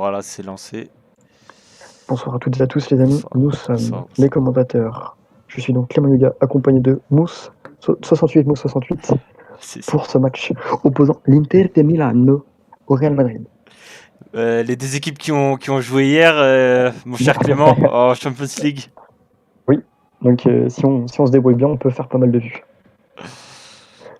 Voilà, c'est lancé. Bonsoir à toutes et à tous les amis, Bonsoir. nous sommes Bonsoir. les commentateurs. Je suis donc Clément Yuga, accompagné de Mousse, 68 Mousse 68, pour ce match opposant l'Inter de Milano au Real Madrid. Les deux équipes qui ont joué hier, mon cher Clément, en Champions League. Oui, donc si on se débrouille bien, on peut faire pas mal de vues.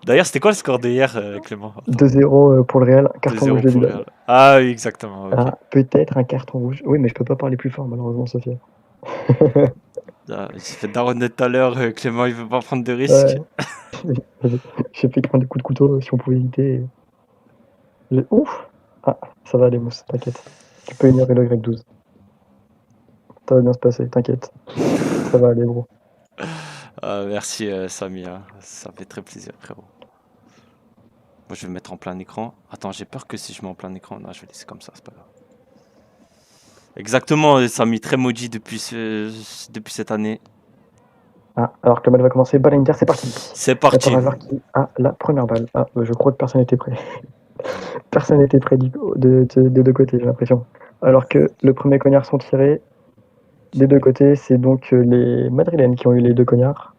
D'ailleurs, c'était quoi le score d'hier, Clément? 2-0 pour le Real, carton rouge de Vidal. Ah oui, exactement. Okay. Ah, peut-être un carton rouge. Oui, mais je peux pas parler plus fort, malheureusement, Sophia. J'ai fait daronnet tout à l'heure, Clément, il veut pas prendre de risques. Ouais. J'ai fait prendre des coups de couteau si on pouvait éviter. Ouf! Ah, ça va aller, Mousse, t'inquiète. Tu peux ignorer le grec 12. Ça va bien se passer, t'inquiète. Ça va aller, gros. Merci, Samy. Hein. Ça fait très plaisir, frérot. Moi, je vais me mettre en plein écran. Attends, j'ai peur que si je mets en plein écran... Non, je vais laisser comme ça, c'est pas grave. Exactement, Samy, très maudit depuis cette année. Ah, alors que le match va commencer. Balle Inter, c'est parti. C'est parti. Qui a la première balle. Ah, je crois que personne n'était prêt. Personne n'était prêt des deux côtés, j'ai l'impression. Alors que le premier cognard sont tirés des deux côtés, c'est donc les Madrilènes qui ont eu les deux cognards.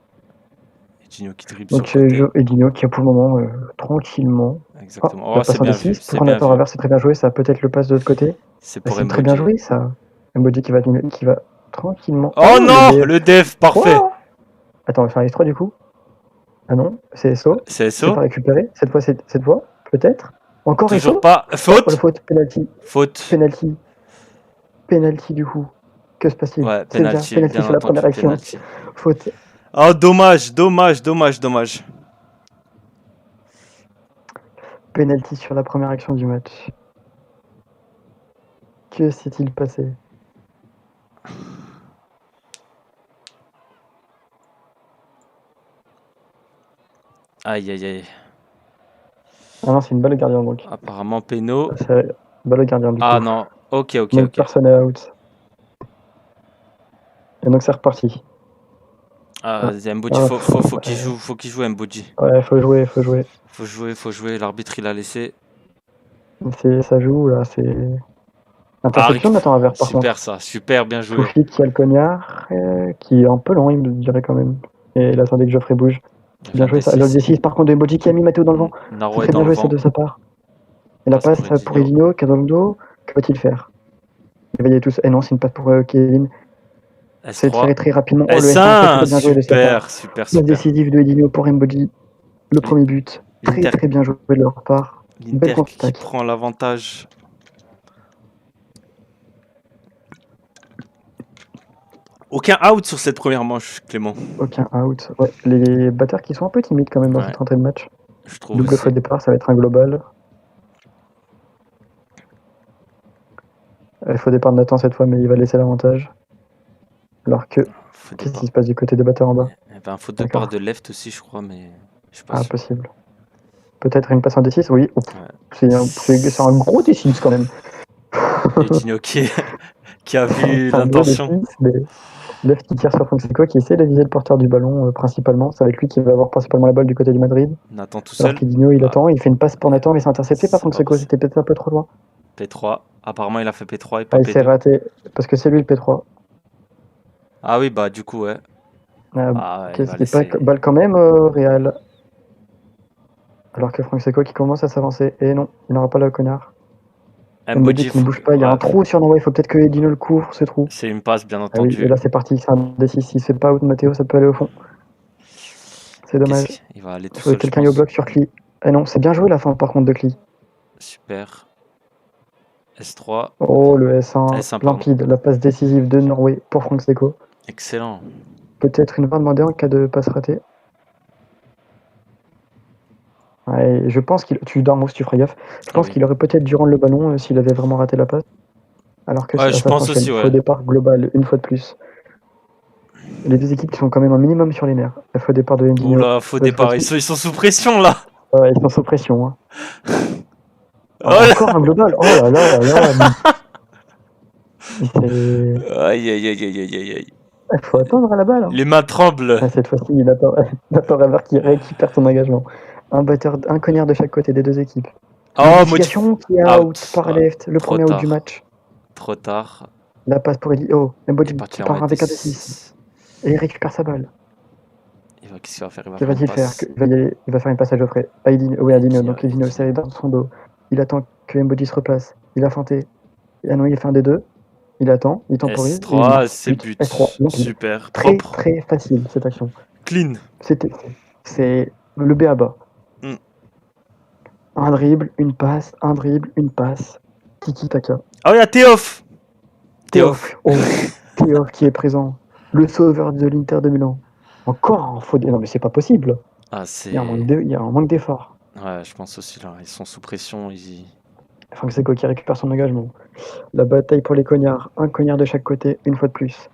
Edinho qui dribble donc sur le côté. Edinho qui a pour le moment tranquillement. Exactement. La passe en D6 pour un apport inverse, c'est très bien joué. Ça peut être le passe de l'autre côté. C'est pour très bien joué ça. Mbodi qui va tranquillement. Oh non, le def, parfait. Oh, attends, on va faire un S3 du coup. Ah non, c'est SO. C'est SO. C'est pas récupéré. Cette fois, peut-être. Encore toujours SO. Pas. Faute. Oh, faute, penalty. Faute. Penalty du coup. Que se passe-t-il? Ouais, penalty sur la première action. Penalty. Faute. Oh, dommage. Penalty sur la première action du match. Que s'est-il passé? Aïe. Ah non, c'est une balle au gardien donc. Apparemment, péno. C'est balle au gardien du coup. Ah non, ok. Donc personne n'est out. Et donc c'est reparti. Mbodi, faut qu'il joue Mbodi. Ouais, faut jouer. Faut jouer, l'arbitre il a laissé. Ça joue là, c'est... Interception de Nathan Aver par contre. Super ça, super bien joué. Kouchlik qui a le cognard, qui est un peu lent il me dirait quand même. Et il attendait que Geoffrey bouge. Bien joué ça. Le D6 par contre de Mbodi qui a mis Matteo dans le vent. Naro est très bien joué ça de sa part. Et la passe pour Edinho, qui est dans le dos. Que va-t-il faire? Éveillez tous. Et non, c'est une passe pour Kevin. C'est tiré très rapidement. Oh, le S1, bien joué de sa part. Super. La décisive de Edinho pour Mbodi. Le premier but. Très bien joué de leur part. L'Inter qui prend l'avantage. Aucun out sur cette première manche, Clément. Aucun out. Ouais. Les batteurs qui sont un peu timides quand même dans cette entrée de match. Je trouve double feu de départ, ça va être un global. Il faut départ de Nathan cette fois, mais il va laisser l'avantage. Alors que... Qu'est-ce qui se passe du côté des batteurs en bas? Un faute de part de left aussi, je crois, mais... Je sais pas sûr. Possible. Peut-être une passe en D6, oui. Oh, c'est un gros D6 quand même. Edinho qui a vu l'intention. Left qui tire sur Fonseca, qui essaie de viser le porteur du ballon principalement. C'est avec lui qui va avoir principalement la balle du côté du Madrid. Nathan tout seul. Alors qu'Edinho, il attend, il fait une passe pour Nathan, mais c'est intercepté par Fonseca, c'était peut-être un peu trop loin. P3, apparemment il a fait P3 et pas P2. Il s'est raté, parce que c'est lui le P3. Ah oui, bah du coup, ouais. Qu'est-ce qui est pas balle quand même, Real. Alors que Fonseca qui commence à s'avancer. Et non, il n'aura pas le connard. Mbodi qui ne bouge pas, il y a un trou sur Norway, il faut peut-être que Edinho le couvre ce trou. C'est une passe bien entendu. Et là c'est parti, c'est un D6, s'il se fait pas out Matteo, ça peut aller au fond. C'est dommage. Il va aller tout seul. Quelqu'un au bloc sur Kli. Eh non, c'est bien joué la fin par contre de Kli. Super. S3. Oh le S1, limpide, la passe décisive de Norway pour Fonseca. Excellent. Peut-être une 20 demandée en cas de passe ratée. Ouais, je pense qu'il... Tu dors, tu feras gaffe. Je pense qu'il aurait peut-être dû rendre le ballon s'il avait vraiment raté la passe. Alors que je pense aussi, Faux départ global, une fois de plus. Les deux équipes qui sont quand même un minimum sur les nerfs. Le faux départ de Edinho. Oula, faux départ, ils sont sous pression là. Ouais, ils sont sous pression. Hein. Encore un global. Oh là là. Aïe. Il faut attendre à la balle. Hein. Les mains tremblent. Cette fois-ci, il attend Raver qui récupère son engagement. Un cognard de chaque côté des deux équipes. Oh, modification qui est out par left, le premier out du match. Trop tard. La passe pour Eli. Oh, Il est Mbodi parti qui en part mettre avec un des D6. 6. Et il récupère sa balle. Qu'est-ce qu'il va faire? Il va Que faire une va-t-il faire? passe. Il va faire une passe à Geoffrey. À Edino. Oui, à Dino. Qui Donc a Edino dit serré dans son dos. Il attend que Mbodi se replace. Il a feinté. Ah non, il a fait un D2. Il attend, il temporise et il S3, marque. c'est But. S3. but. Donc, Super. très Propre. très facile cette action. Clean. C'est le B à bas. Mm. Un dribble, une passe, un dribble, une passe. Tiki taka. Ah oui, il y a Théof. Théof. Oh, Théof qui est présent. Le sauveur de l'Inter de Milan. Encore un faux. Non, mais c'est pas possible. Ah, Il y a un manque d'effort. Ouais, je pense aussi là. Ils sont sous pression. Franck Seco qui récupère son engagement. La bataille pour les cognards. Un cognard de chaque côté, une fois de plus.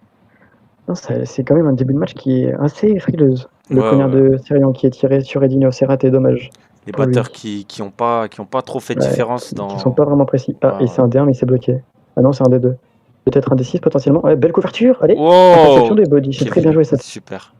C'est quand même un début de match qui est assez frileuse. Le cognard de Sirian qui est tiré sur Edinho, c'est raté, dommage. Les batteurs qui ont pas trop fait de différence dans. Qui sont pas vraiment précis. Ah, et c'est un D1, mais c'est bloqué. Ah non, c'est un D2. Peut-être un D6 potentiellement. Ouais, belle couverture, allez. Interception de Body, c'est très bien joué ça. Super.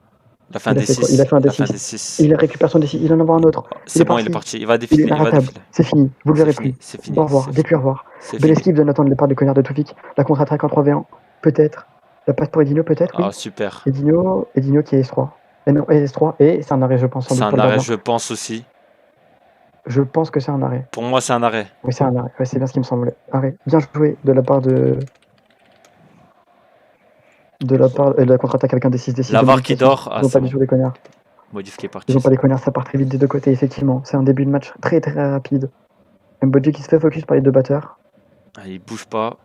Il a fait un D6. Il a fait un D6. Il récupère son D6, il en envoie un autre. C'est bon, il est parti. Il va défiler. Il est arrêtable. C'est fini, vous le verrez plus. C'est fini. Au revoir, depuis au revoir. Belle esquive de Nathan de départ du cognard de Toufik. La contre-attaque en 3v1, peut-être. La passe pour Edinho, peut-être. Ah, oui. super. Edinho qui est S3. Et non, S3, et c'est un arrêt, je pense. C'est un arrêt, je pense aussi. Je pense que c'est un arrêt. Pour moi, c'est un arrêt. Oui, c'est un arrêt. Ouais, c'est bien ce qui me semblait. Arrêt. Bien joué de la part de la contre-attaque avec un D6. La VAR qui dort. Ils n'ont pas du tout des connards. Modif qui est parti. Ils n'ont pas des connards, ça part très vite des deux côtés, effectivement. C'est un début de match très très rapide. Mbodji qui se fait focus par les deux batteurs. Ah, il bouge pas.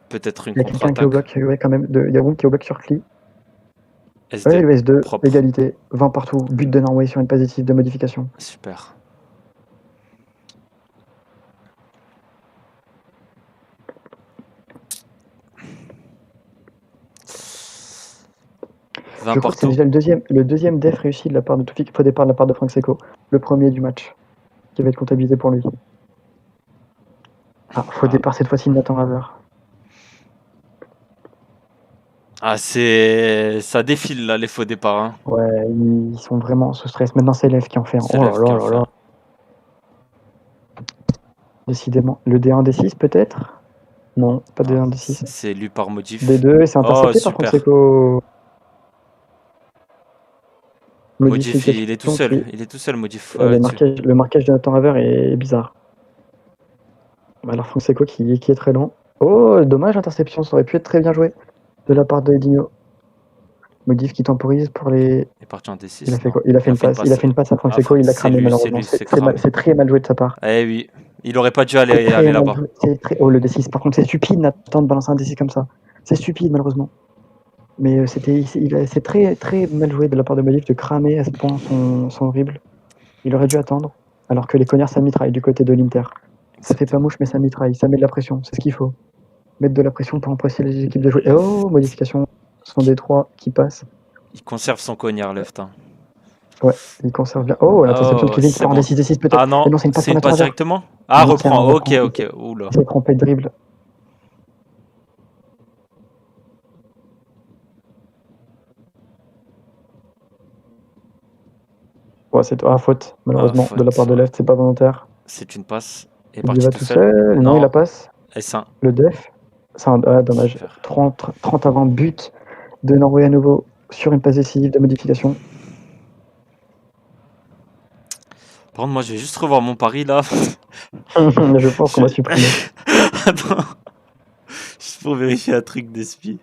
Peut-être une contre-attaque. Il y a quelqu'un qui est au bloc, ouais, quand même. Il y a Woum qui est au bloc sur Cli. S2. Ouais, le S2, propre. Égalité, 20 partout. But de Norway sur une passe décisive de modification. Super. Je crois que c'est déjà le deuxième def réussi de la part de Toufik, faux départ de la part de Franck Seco. Le premier du match, qui va être comptabilisé pour lui. Ah, faux départ cette fois-ci de Nathan Raveur. Ah, ça défile là, les faux départs. Hein. Ouais, ils sont vraiment sous stress. Maintenant, c'est l'EF qui en fait un. Oh là là là. Décidément. Le D1, D6 peut-être? Non, pas D1, D6. C'est lu par Modif. D2, c'est intercepté par Franck Seco. Modif, il est tout seul. Il est tout seul, Modif. Le marquage de Nathan Raveur est bizarre. Alors Franck Seco qui est très lent. Oh, dommage, interception, ça aurait pu être très bien joué de la part de Edinho. Modif qui temporise pour les. Il est parti en D6. Il a fait quoi? Il a fait une passe à Franck Seco, il l'a cramé malheureusement. C'est très mal joué de sa part. Eh oui, il aurait pas dû aller là-bas. Oh, le D6, par contre, c'est stupide, Nathan, de balancer un D6 comme ça. C'est stupide, malheureusement. Mais c'est très très mal joué de la part de Modif de cramer à ce point son dribble. Il aurait dû attendre, alors que les cognards ça mitraille du côté de l'Inter. Ça fait pas mouche, mais ça mitraille, ça met de la pression, c'est ce qu'il faut. Mettre de la pression pour empresser les équipes de jouer. Oh, modification, son D3 qui passe. Il conserve son cognard left. Hein. Ouais, il conserve bien. Oh, l'interception de Kevin qui part en D6 peut-être. Ah non, c'est une passe directement. Ah, reprend. Ok. Oula. Il s'est trompé de dribble. Ouais, c'est faute, malheureusement, de la part de left, c'est pas volontaire. C'est une passe. Il y va tout seul. Non, il la passe. S1. Le def. Dommage. 30 avant but de Norway à nouveau sur une passe décisive de modification. Par contre, moi, je vais juste revoir mon pari là. Je pense qu'on va supprimer. Attends. Juste pour vérifier un truc d'espi.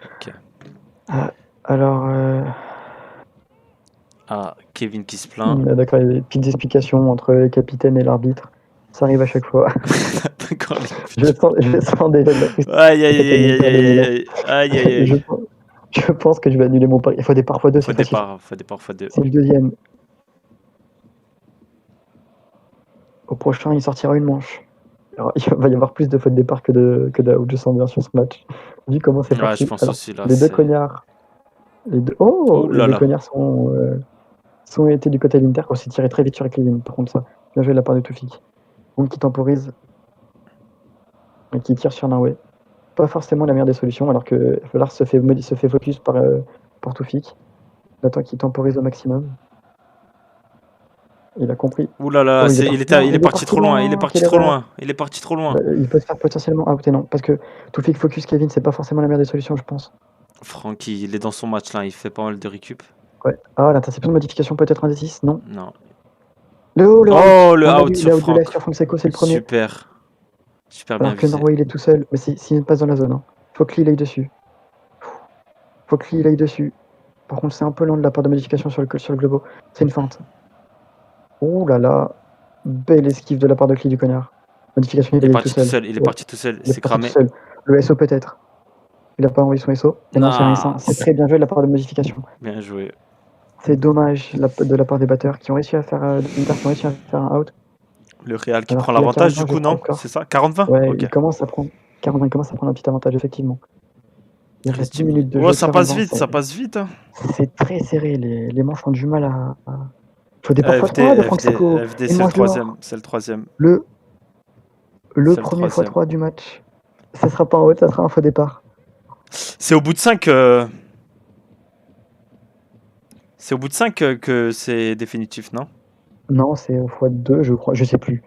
Ok. Alors. Ah, Kevin qui se plaint. D'accord, il y a des petites explications entre les capitaines et l'arbitre. Ça arrive à chaque fois. D'accord. Je sens déjà de la frustration. Aïe. Je pense que je vais annuler mon pari. Il faut départ x2. Faut départ x2. C'est le deuxième. Au prochain, il sortira une manche. Alors, il va y avoir plus de fautes de départ que de out, je sens bien sur ce match. Vu comment c'est parti. Je pense aussi, là, les deux cognards. Les deux cognards sont été du côté de l'Inter. On s'est tiré très vite sur Cleveland. Par contre, ça, bien joué de la part de Toufik. Donc, qui temporise et qui tire sur Norway. Pas forcément la meilleure des solutions, alors que Lars se fait focus par Toufik. Nathan qui temporise au maximum. Il a compris. Ouh là là, Oh, il est parti trop loin, il est parti quelle trop erreur. loin, il est parti trop loin. Bah, il peut se faire potentiellement outer, non. Parce que Toufik focus Kevin, c'est pas forcément la meilleure des solutions, je pense. Franck, il est dans son match là, il fait pas mal de récup. Ouais. Ah, l'interception de modification peut-être un des 6, non. Non. Le out. Oh, le On a out vu sur le out de Franck. Live sur Fonseco, c'est le premier. Super. Super bien Alors que visé. Norway, il est tout seul. Mais s'il passe dans la zone, hein. Faut que Lee il aille dessus. Faut que Lee il aille dessus. Par contre, c'est un peu lent de la part de modification sur le globo. C'est une feinte. Oh là là. Belle esquive de la part de Clee du connard. Modification, il Il est va y aller tout parti tout seul. seul, il est Ouais. parti tout seul, Il est c'est parti tout cramé. seul. Le SO peut-être. Il a pas envoyé son SO. Et non, c'est un Non, S1. C'est très bien joué de la part de modification. bien joué. C'est dommage de la part des batteurs qui ont réussi à faire qui ont réussi à faire un out. Le Real qui Alors prend qu'il y a l'avantage 40-20, du je coup, crois non? encore. C'est ça? 40-20? Ouais, Ok. il commence à prendre 40, il commence à prendre un petit avantage, effectivement. Il Il reste reste 10 10 minutes. minutes de Oh, jeu, ça passe 40-20. vite, ça passe vite. Hein. C'est très serré. Les manches ont du mal à. Faut départ FD, x3 de Franck Seco. FD, Il c'est le mange troisième. dehors. C'est le troisième. Le C'est le premier troisième. x3 du match. Ça sera pas en haut, ça sera un faux départ. C'est au bout de 5. C'est au bout de 5 que c'est définitif, non? Non, c'est au x2, je crois. Je sais plus.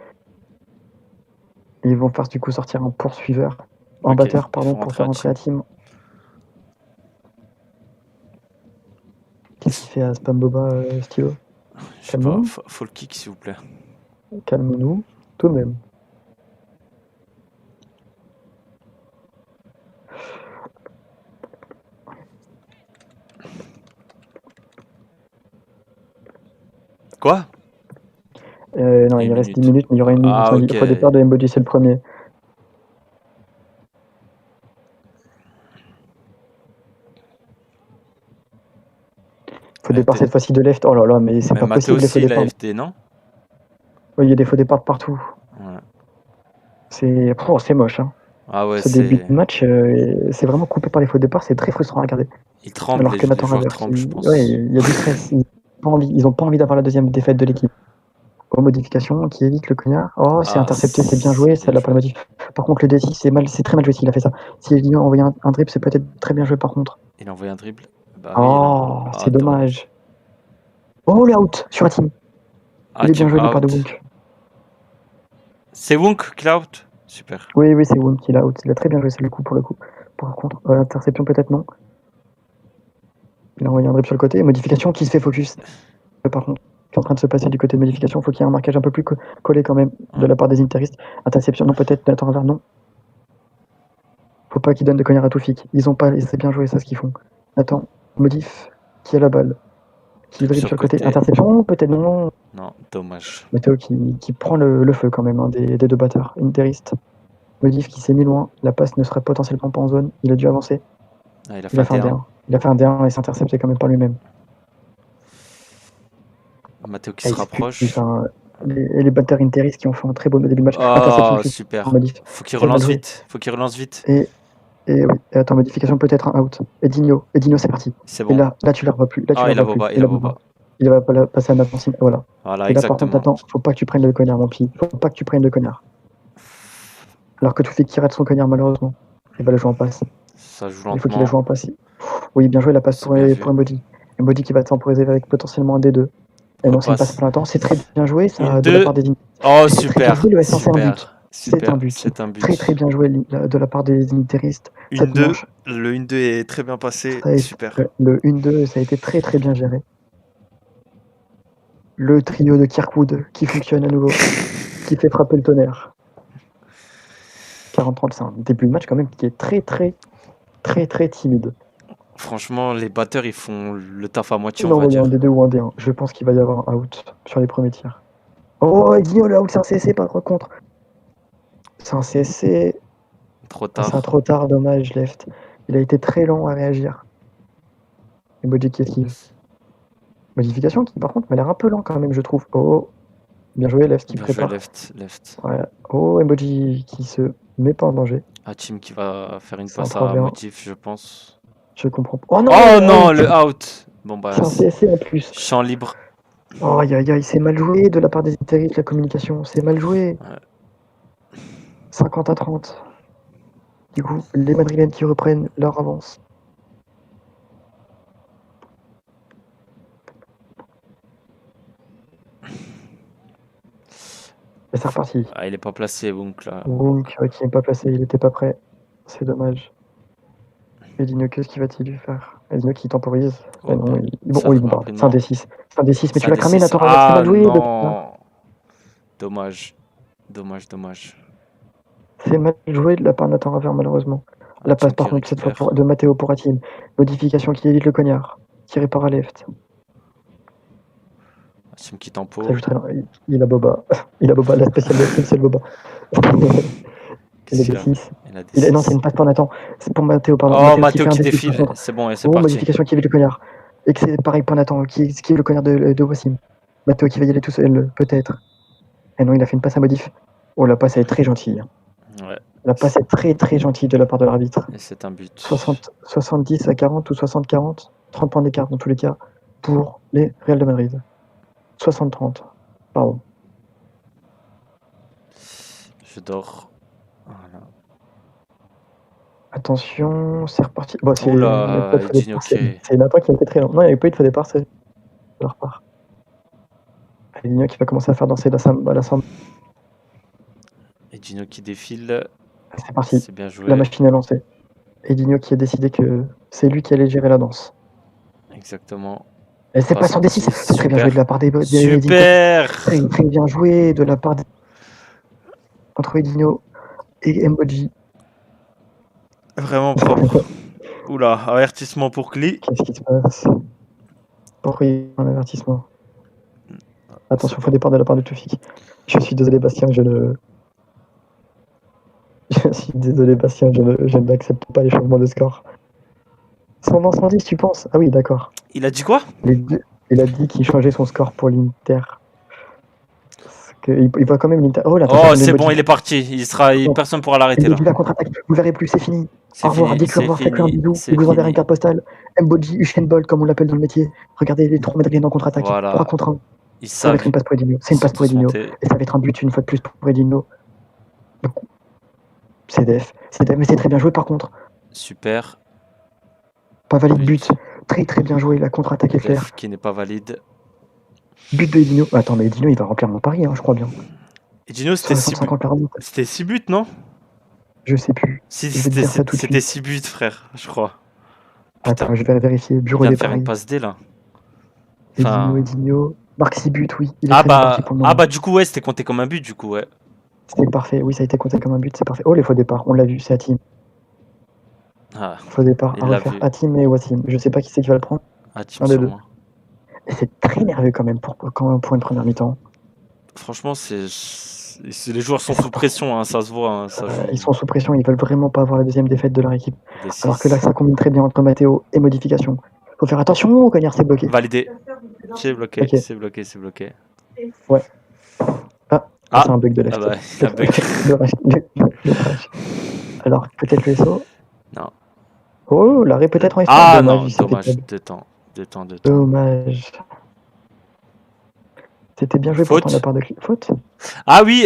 Ils vont faire du coup sortir un poursuiveur. Un Ok, batteur, il pardon, faut pour rentrer faire à rentrer la team. team. Qu'est-ce qu'il fait à Spam Boba Stylo? Je sais pas, Calmons-nous. faut le kick s'il vous plaît. Calmons-nous. Tout de même. Quoi? Non, Et il une reste 10 minute. minutes, mais il y aura une minute. Ah, Il ok. faut départ de Mbody, c'est le premier. Faux départ FD. cette fois-ci de left. Oh là là, mais c'est Mais pas Matteo possible les faux aussi, il a départs. FD, non? Oui, il y a des faux départs de partout. Ouais. C'est moche. Hein. Ah ouais, Ce début c'est. de match, c'est vraiment coupé par les faux départs. C'est très frustrant à regarder. Il tremble, Alors que les Nathan joueurs Ravers, tremblent, je ouais, pense. il y a du stress. Ils ont pas envie d'avoir la deuxième défaite de l'équipe. Aux modifications, qui évite le cognard. Oh, c'est Ah, intercepté, c'est bien c'est joué, ça bien l'a pas joué. le modif. Par contre, le D6, c'est très mal joué s'il a fait ça. Si Eligno a envoyé un dribble, c'est peut-être très bien joué par contre. Il a envoyé un dribble. Bah oui, il a. Oh, Ah, c'est dommage. dommage. Oh, le out sur la team. Ah, Il est bien team joué de la part de out. Wunk. C'est Wunk qui l'a out? Super. Oui, c'est Wunk qui l'a out. Il a très bien joué, c'est le coup pour le coup. Par contre, interception peut-être non. Il a envoyé un dribble sur le côté. Modification qui se fait focus. Par contre, qui est en train de se passer du côté de modification. Il faut qu'il y ait un marquage un peu plus collé quand même de Ouais. la part des interistes. Interception, non, peut-être. Nathan Ravers, non. Faut pas qu'ils donnent de cognard à Toufik. Ils ont pas, c'est bien joué, ça ce qu'ils font. Attends, modif, qui a la balle, qui dribble sur le côté. Interception, peut-être non. Non, dommage. Matteo qui prend le feu quand même, hein, des deux batteurs. Interiste. Modif qui s'est mis loin. La passe ne serait potentiellement pas en zone. Il a dû avancer. Ah, il a Il fait a un fait un D1. D1. Il a fait un D1 et s'est intercepté quand même par lui-même. Matteo qui Et se il se pue, rapproche. enfin, les batteurs interistes qui ont fait un très beau début de match. Interception Oh, de super. modif. Faut qu'il Très mal relance joué. vite. Faut qu'il relance vite. Et oui, et attends, modification peut-être un out. Edinho, c'est parti. C'est Et bon. là, tu la revois plus. Là, tu Ah, la il a revois plus. Boba, Et il a là, Boba. il va pas passer à Nathan Sim. Voilà. Voilà, Et là, par contre, exactement. attends, faut pas que tu prennes le cognard, mon petit. Faut pas que tu prennes le cognard. Alors que tout fait qu'il rate son cognard, malheureusement. Il va le jouer en passe. Ça joue Il faut qu'il la joue lentement. en passe. Oui, bien joué, la passe C'est pour bien vu. Mbody. Mbody qui va temporiser avec potentiellement un D2. Et non, c'est une passe Repasse. plein temps. C'est très bien joué, Une ça, de la 2. part des lignes. Oh, C'est très bien super. joué, le S1, c'est un but. Super. C'est un Super. but. C'est un Très, très but. bien joué de la part des interistes. Une Cette 2. manche, Le 1-2 est très bien passé. ça a été, Super. le 1-2, ça a été très, très bien géré. Le trio de Kirkwood qui fonctionne à nouveau, qui fait frapper le tonnerre. 40-30, c'est un début de match quand même qui est très, très, très, très timide. Franchement, les batteurs, ils font le taf à moitié, on Non, va il y a un dire. D2 ou un D1. Je pense qu'il va y avoir un out sur les premiers tirs. Oh, Guillaume, le out, c'est un CSC par contre. C'est un CSC. Trop Ah, ça tard. trop tard, dommage, left. Il a été très lent à réagir. Emoji qui esquive. Modification qui, par contre, m'a l'air un peu lent quand même, je trouve. Oh, bien joué, left qui Bien joué, prépare. left. Left. Ouais. Oh, Emoji qui se met pas en danger. Team qui va faire une C'est un passe à 3v1. motif, je pense. Je comprends. Oh non, Oh le non, out. le out. Bon, bah, C'est un CSC en plus. champ libre. Oh, aïe, aïe, aïe, c'est mal joué de la part des Interis, la communication. C'est mal joué. Ouais. 50-30. Du coup, les Madrilènes qui reprennent leur avance. Et c'est reparti. Ah, il est pas placé, donc là. Wunk, qui n'est pas placé, il était pas prêt. C'est dommage. Edino, qu'est-ce qu'il va-t-il lui faire? Edino qui temporise. Oh, Non, bah, bon, ça oui, devrait bon, bah, c'est un rapidement. D6. C'est un D6, mais C'est tu un l'as des cramé, 6. Nathan, c'est Ah mal joué. non! Dommage. Dommage. C'est mal joué de la part de Nathan Raver, malheureusement. La passe, Hatim par qui contre, cette fois récupère. de Matteo pour Hatim. Modification qui évite le cognard. Tiré par Aleft. Hatim qui tempo. Il a Boba. Il a Boba, la spéciale de Hatim, c'est le Boba. Il Qu'est-ce a qu'il a? D6. Il a des Non, c'est 6. une passe pour Nathan. C'est pour Matteo, pardon. Oh, Matteo qui Matteo fait un qui D6 par défile. contre. C'est bon, et c'est Oh, parti. modification qui évite le cognard. Et que c'est pareil pour Nathan, qui est le cognard de Wassim. Matteo qui va y aller tout seul, peut-être. Et non, il a fait une passe à modif. Oh, la passe, elle est très gentille. Ouais. La passe est très très gentille de la part de l'arbitre. Et c'est un but. 70 à 40 ou 60-40. 30 points d'écart dans tous les cas pour les Real de Madrid. 60-30. Pardon. Je dors. Voilà. Attention, c'est reparti. Bon, c'est Oula, Edinho qui... c'est Nathan qui a été très long. Non, il n'y avait pas eu de faux départ, c'est ça repart. Edinho qui va commencer à faire danser la samba. Edinho qui défile. C'est parti. C'est bien joué. La machine est lancée. Edinho qui a décidé que c'est lui qui allait gérer la danse. Exactement. Et c'est pas son D6. C'est très bien joué de la part des Super. Très, très bien joué de la part entre Edinho et Mboji. Vraiment propre. Oula, avertissement pour Kli. Qu'est-ce qui se passe? Pourquoi il y a un avertissement? Attention, faux départ de la part de Toufik. Je suis désolé, Bastien, je n'accepte pas les changements de score. Son 110, tu penses? Ah oui, d'accord. Il a dit quoi? Il a dit qu'il changeait son score pour l'Inter. Il voit quand même l'Inter. Oh, c'est bon, il est parti. Personne pourra l'arrêter là. La contre-attaque, vous verrez plus, c'est fini. Au revoir, dites-le au revoir, faites-lui un bisou. Il vous enverra une carte postale. Mboji, Usain Bolt, comme on l'appelle dans le métier. Regardez les 3 Madridiens en contre-attaque. Voilà. 3 contre 1. Ils Ça va savent. être une passe pour Edinho. C'est une passe pour Edinho. Et ça va être un but une fois de plus pour Edinho. CDF, mais c'est très bien joué par contre. Super. Pas valide but. Très très bien joué, la contre-attaque est claire. Qui n'est pas valide. But de Edinho. Attends, mais Edinho il va remplir mon pari, hein, je crois bien. Edinho c'était 6 buts, non? Je sais plus. C'était 6 buts, frère, je crois. Putain. Attends, je vais vérifier. Bureau des paris. faire une passe D là. Edinho. Marque 6 buts, oui. Du coup, ouais, c'était compté comme un but, du coup, ouais. C'est parfait, oui, ça a été compté comme un but, c'est parfait. Oh, les faux départs, on l'a vu, c'est Hatim. Ah, faux départ à refaire. Hatim et Wassim. Je sais pas qui c'est qui va le prendre. Hatim, c'est moi. Et c'est très nerveux quand même pour une première mi-temps. Franchement, les joueurs sont sous pression, hein, ça se voit. Hein, ça joue. Ils sont sous pression, ils veulent vraiment pas avoir la deuxième défaite de leur équipe. Alors que là, ça combine très bien entre Matteo et modification. Faut faire attention, Cognard, c'est bloqué. Validé. C'est bloqué, okay. C'est bloqué. Ouais. C'est un bug de l'Est. C'est un bug. Alors, peut-être le SO. Non. Oh, l'arrêt peut-être en Espagne. Ah non, dommage. Deux temps. Dommage. C'était bien joué pourtant de la part de faute. Ah oui,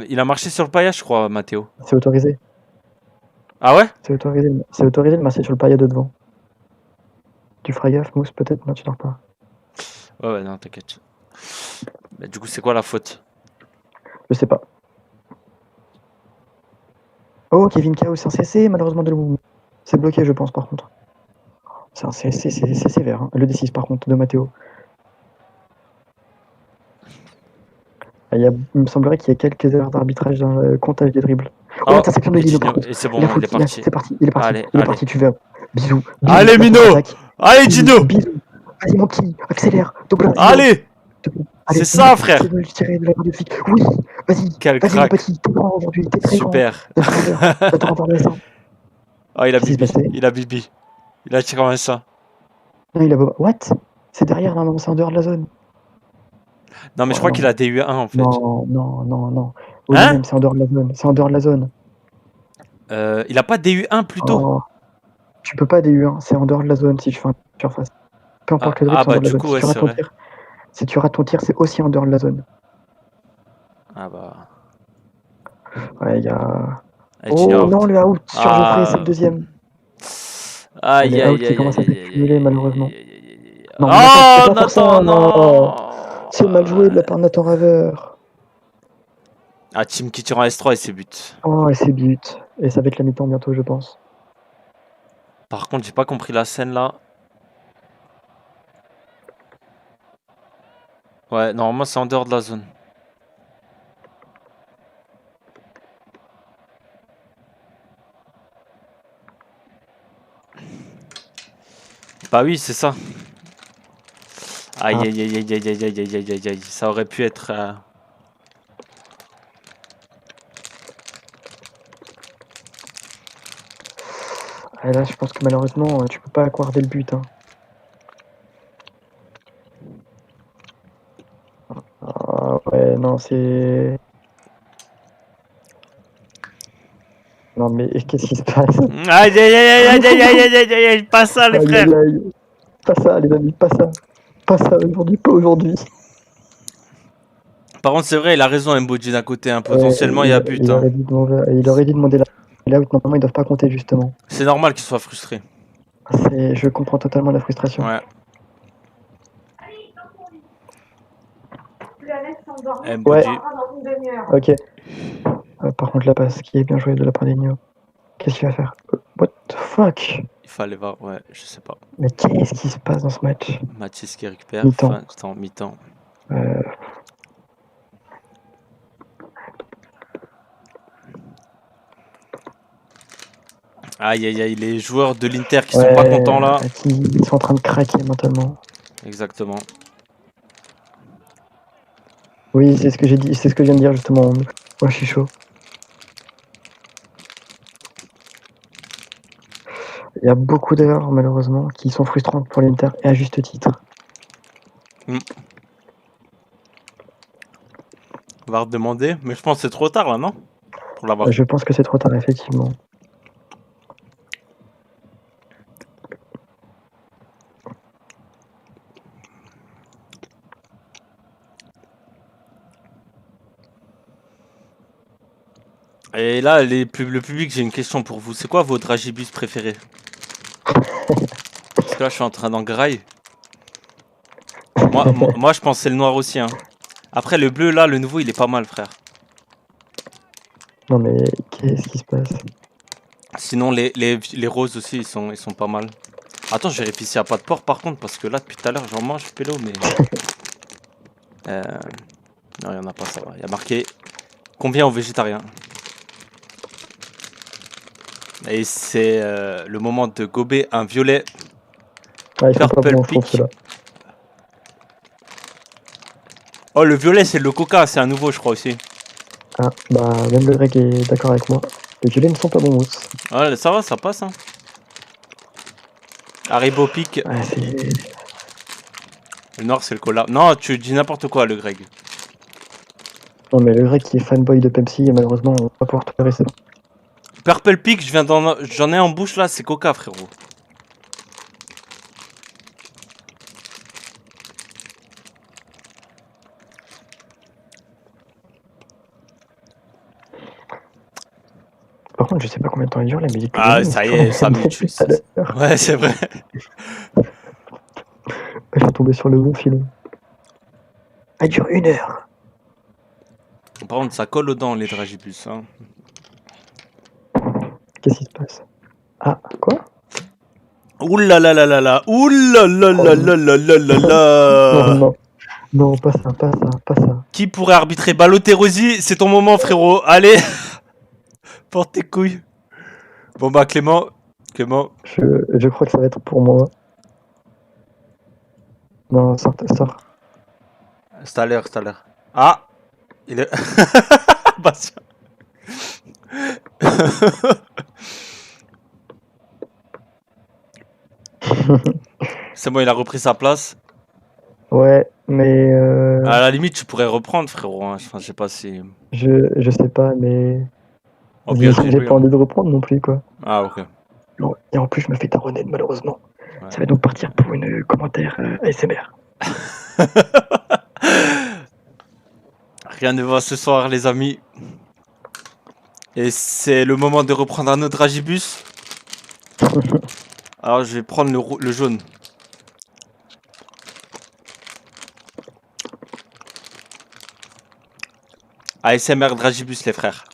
il a marché sur le paillage, je crois, Matteo. C'est autorisé. Ah ouais? C'est autorisé de marcher sur le paillage de devant. Tu feras gaffe, Mousse, peut-être? Non, tu dors pas. Ouais, non, t'inquiète. Mais du coup, c'est quoi la faute? Je sais pas. Oh, Kevin Kao, c'est un CC, malheureusement de l'eau. C'est bloqué, je pense, par contre. C'est un CC, c'est sévère. Hein. Le D6, par contre, de Matteo. Il me semblerait qu'il y ait quelques erreurs d'arbitrage dans le comptage des dribbles. Oh, l'interception de Lino, par contre. C'est bon, il est parti. C'est parti, il est parti, tu verras. Bisous. Allez, Mino! Allez, Gino! Bisous. Vas-y, mon petit, accélère. Allez! C'est ça, frère! Oui, vas-y. Quel crack. Vas-y, petit, t'es grand aujourd'hui, t'es très super. Oh, il a Bibi. Il a tiré un ça. Non, il a Boba. What? C'est derrière, normalement, c'est en dehors de la zone. Non, mais je crois qu'il a DU1 en fait. Non. Hein? C'est en dehors de la zone. Il a pas DU1 plutôt? Tu peux pas DU1, c'est en dehors de la zone si tu fais un surface. Peu importe le dribble, c'est en dehors de la zone. Ouais, c'est vrai. Si tu rates ton tir, c'est aussi en dehors de la zone. Ah bah. Ouais, il y a. Oh non, le out sur Geoffrey, c'est le deuxième. Aïe. Qui commence à s'accumuler malheureusement. Non. C'est mal joué de la part de Nathan Raver. Ah, Team qui tire en S3 et c'est but. Oh, et c'est but. Et ça va être la mi-temps bientôt, je pense. Par contre, j'ai pas compris la scène là. Ouais, normalement c'est en dehors de la zone. Bah oui, c'est ça. Aïe Ah. aïe aïe aïe aïe aïe aïe aïe aïe aïe aïe. Ça aurait pu être. Et là, je pense que malheureusement, tu peux pas accorder le but. Hein. Ah, ouais, non, c'est. Non, mais qu'est-ce qui se passe? Aïe aïe aïe aïe aïe aïe aïe aïe aïe aïe, pas ça les Aïe, frères. aïe, aïe. Pas ça, les amis, pas ça. Pas ça aujourd'hui, pas aujourd'hui. Par contre, c'est vrai, il a raison, Mbodji d'un côté. Hein. Potentiellement, il y a but. Il Hein. aurait dû demander là où normalement ils doivent pas compter, justement. C'est normal qu'il soit frustré. Je comprends totalement la frustration. Ouais. Ouais. Mbodji. Ok. Par contre, la passe qui est bien jouée de la part d'Enio. Qu'est-ce qu'il va faire? What the fuck? Il fallait voir, ouais, je sais pas. Mais qu'est-ce qui se passe dans ce match? Mathis qui récupère, Mi-temps. fin de temps, mi-temps. Aïe aïe aïe, les joueurs de l'Inter qui sont pas contents là. Ils sont en train de craquer mentalement. Exactement. Oui, c'est ce que j'ai dit, c'est ce que je viens de dire justement. Moi, je suis chaud. Il y a beaucoup d'erreurs malheureusement qui sont frustrantes pour l'Inter et à juste titre. On va redemander, mais je pense que c'est trop tard là, non? Pour l'avoir. Je pense que c'est trop tard effectivement. Et là, le public, j'ai une question pour vous. C'est quoi votre dragibus préféré? Parce que là, je suis en train d'engrailler. Moi, je pense que c'est le noir aussi. Hein. Après, le bleu, là, le nouveau, il est pas mal, frère. Non mais qu'est-ce qui se passe? Sinon, les roses aussi, ils sont pas mal. Attends, je vérifie s'il n'y a pas de porc, par contre, parce que là, depuis tout à l'heure, j'en mange, pélo, mais... Non, il n'y en a pas, ça va. Il y a marqué combien aux végétariens. Et c'est le moment de gober un violet Ah, ils sont pas Purple bons, je trouve Peak. ceux-là. Oh, le violet, c'est le coca, c'est un nouveau, je crois aussi. Ah, bah même le Greg est d'accord avec moi. Les violets ne sont pas bons mousse. Ouais, ça va, ça passe. Hein. Haribo Peak. Ouais, c'est... Le noir, c'est le cola. Non, tu dis n'importe quoi, le Greg. Non mais le Greg qui est fanboy de Pepsi, malheureusement, on va pas pouvoir tolérer ça. Purple Peak, j'en ai en bouche là, c'est coca, frérot. Par contre, je sais pas combien de temps il dure la musique. Ah, ça y est, ça me tue. Ouais, c'est vrai. Je suis tombé sur le bon film. Elle dure 1 heure. Par contre, ça colle aux dents, les dragibus. Hein. Qu'est-ce qui se passe? Ah, quoi? Oulalala, oulalala. Non, non, pas ça, pas ça, pas ça. Qui pourrait arbitrer Balotelli? C'est ton moment, frérot. Allez, porte tes couilles. Bon bah Clément. Je crois que ça va être pour moi. Non, sors. C'est à l'heure. Ah, il est. Bastien. C'est bon, il a repris sa place. Ouais, mais... À la limite, tu pourrais reprendre, frérot. Hein. Enfin, je sais pas si... Je sais pas, mais... Oh, bien joué, J'ai pas envie de reprendre non plus, quoi. Ah, ok. Non, et en plus, je me fais taronner, malheureusement. Ouais. Ça va donc partir pour une commentaire ASMR. Rien ne va ce soir, les amis. Et c'est le moment de reprendre un autre dragibus. Alors, je vais prendre le jaune. ASMR Dragibus, les frères.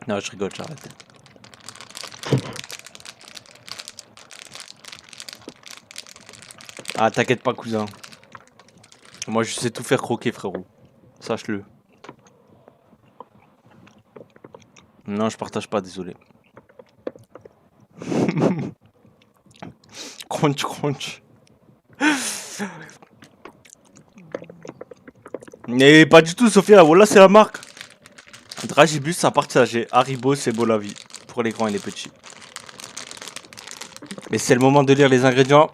Non, je rigole, j'arrête. Ah, t'inquiète pas, cousin. Moi, je sais tout faire croquer, frérot. Sache-le. Non, je partage pas, désolé. Crunch, crunch. Mais pas du tout, Sophia. Voilà, c'est la marque. Dragibus à partager. Haribo, c'est beau la vie. Pour les grands et les petits. Mais c'est le moment de lire les ingrédients.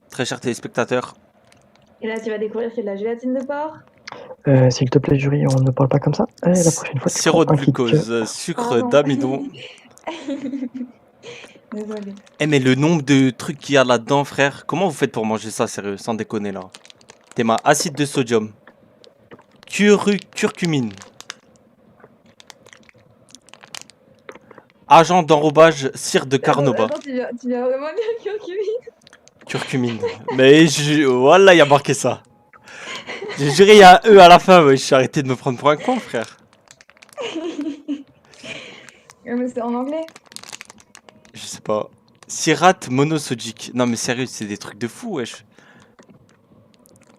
Très chers téléspectateurs. Et là, tu vas découvrir qu'il y a de la gélatine de porc. S'il te plaît, jury, on ne parle pas comme ça. Allez, la prochaine fois, tu Sirop de prends un kit que- glucose, sucre Pardon. d'amidon. Désolée. Eh mais le nombre de trucs qu'il y a là-dedans, frère. Comment vous faites pour manger ça, sérieux, sans déconner là? Théma acide de sodium. Curcumine. Agent d'enrobage, cire de carnauba. Attends, tu viens vraiment dire curcumine? Curcumine. Mais voilà, il y a marqué ça. J'ai juré, il y a un E à la fin, ouais. J'ai arrêté de me prendre pour un con, frère. Mais c'est en anglais. Je sais pas. Sirate monosodique. Non mais sérieux, c'est des trucs de fou, wesh.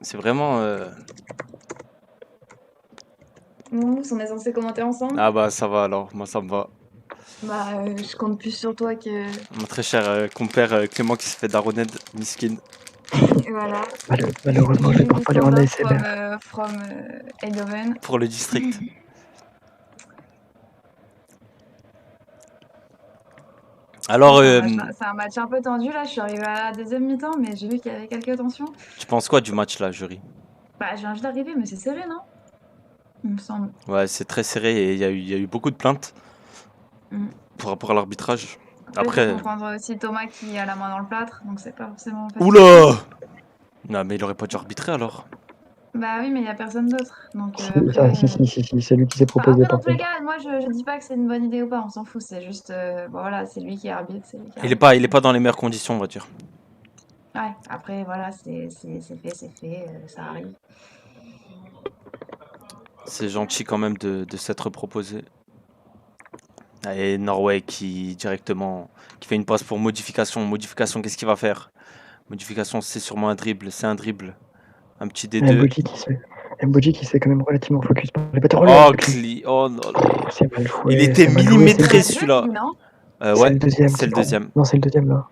C'est vraiment... Bon, on est censé commenter ensemble. Ah bah ça va alors, moi ça me va. Bah, je compte plus sur toi que... Mon très cher compère Clément qui se fait daroned, miskin. Et voilà. Malheureusement, je vais pas parler en ASMR. From Eindhoven. Pour le district. Alors, C'est un match un peu tendu là, je suis arrivée à la deuxième mi-temps, mais j'ai vu qu'il y avait quelques tensions. tu penses quoi du match là, jury? Bah, je viens juste d'arriver, mais c'est serré, non? Il me semble. Ouais, c'est très serré et il y a eu beaucoup de plaintes Mm. par rapport à l'arbitrage. Après, Après... faut comprendre aussi Thomas qui a la main dans le plâtre, donc c'est pas forcément facile. Oula! Non mais il aurait pas dû arbitrer alors. Bah oui, mais il y a personne d'autre. Donc Si, après, si, c'est lui qui s'est enfin, proposé après, dans par tous les contre. cas, moi je dis pas que c'est une bonne idée ou pas, on s'en fout, c'est juste, bon, voilà, c'est lui qui arbitre, c'est lui qui Il est arbitre. pas dans les meilleures conditions, on va dire. Ouais, après, voilà, c'est fait, ça arrive. C'est gentil quand même de s'être proposé. Et Norway qui directement qui fait une passe pour modification. Modification, qu'est-ce qu'il va faire? Modification, c'est sûrement un dribble. C'est un dribble. Un petit D2. Mboji qui se fait quand même relativement focus par les batteurs. Oh, oh non. C'est mal joué. Il était c'est mal joué, millimétré c'est- celui-là. Non, Ouais, le deuxième. c'est le deuxième. Non, c'est le deuxième là.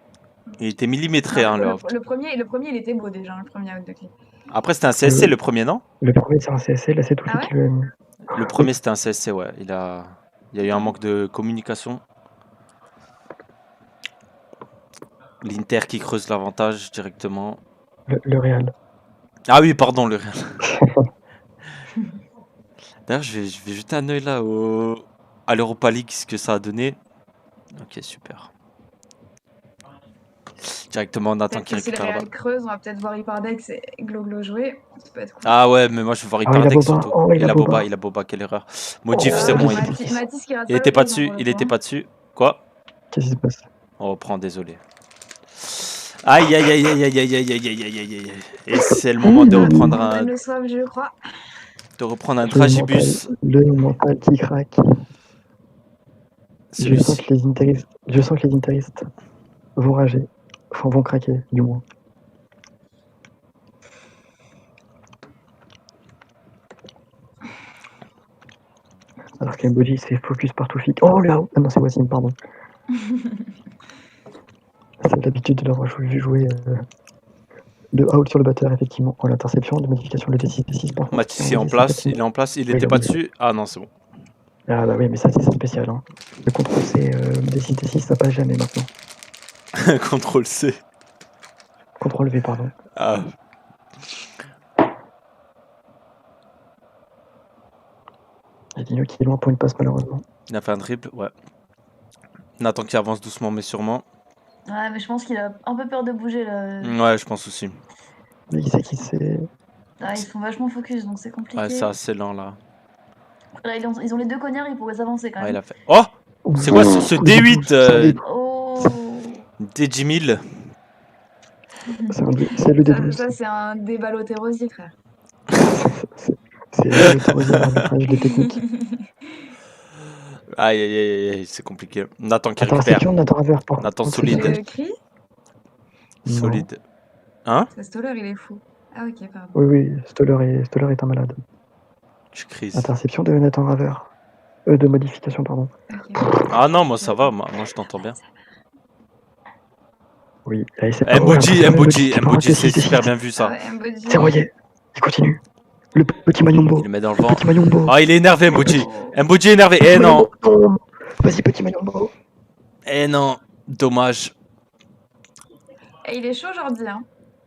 Il était millimétré, hein, non, le le premier, il était beau déjà, le premier out de clé. Après, c'était un CSC le premier, non? Le premier, c'est un CSC, là, c'est tout Ah ouais qui le. Le premier, c'était un CSC, ouais. Il y a eu un manque de communication. L'Inter qui creuse l'avantage directement. Le Real. Ah oui, pardon, le Real. D'ailleurs, je vais jeter un œil là à l'Europa League, ce que ça a donné. Ok, super. Directement, on attend Peut-être qu'il que si le récupère la Real balle. creuse, on va peut-être voir Ipardex et Glo jouer. Ça peut être cool. Ah ouais, mais moi je veux voir Ah, il a Ipardex Boba. surtout. Oh, il a Boba. Il a Boba, quelle erreur. Modif, Oh, c'est bon. Mathis qui rate Il était pas l'occasion dessus, pour le il coup, était hein. pas dessus. Quoi? Qu'est-ce qui se passe? On reprend, désolé. Aïe aïe aïe aïe aïe aïe aïe aïe aïe aïe aïe. Et c'est le moment de reprendre On un, donne le soif, je crois. Dragibus. Le mental qui craque. Je sens que les interistes vont rager. Enfin, vont craquer, du moins. Alors qu'Emboji se fait focus par Toufik. Oh là! Ah non, c'est Wassim, pardon. C'est l'habitude de l'avoir vu jouer de out sur le batteur, effectivement, en l'interception, de modification le D6, D6 par contre. Mathis est en place, il est en place, il Oui, était oui, pas oui. dessus. Ah non, c'est bon. Ah bah oui, mais ça, c'est spécial. Hein. Le contrôle C, D6, D6, ça passe jamais maintenant. Contrôle C. Contrôle V, pardon. Ah. Il y a Dino qui est loin pour une passe, malheureusement. Il a fait un triple, ouais. Nathan qui avance doucement mais sûrement. Ouais, mais je pense qu'il a un peu peur de bouger là. Ouais, je pense aussi. Mais il sait qu'il sait. Ah, ils sont vachement focus, donc c'est compliqué. Ouais, c'est assez lent là. Là, ils ont les deux cognards, ils pourraient s'avancer quand Ouais, il même. a fait. Oh! C'est quoi ce D8 Oh! DJ1000? C'est le Ça, D12. ça, c'est un déballotérosi, frère. C'est l'autorisé l'arbitrage des techniques. Aïe, aïe, aïe, aïe, c'est compliqué. Nathan qui récupère. Interception, Nathan Raver par Nathan contre. solide. Le cri? Non. Solide. Hein? C'est Stoller, il est fou. Ah, ok, pardon. Oui, Stoller est un malade. Tu crises. Interception de Nathan Raver. De modification, pardon. Ok. Ah non, moi ça va, moi je t'entends bien. Oui, allez, c'est Mboji, c'est super bien vu Ah ça. ouais, Mbodi. C'est envoyé. Il continue. Le petit Mayombo. Il le met dans le Le vent. petit Mayombo. Ah, il est énervé, Mboji. Oh. Mboji est énervé. Eh non. Non. Vas-y, petit Mayombo. Eh non. Dommage. Et il est chaud aujourd'hui, hein.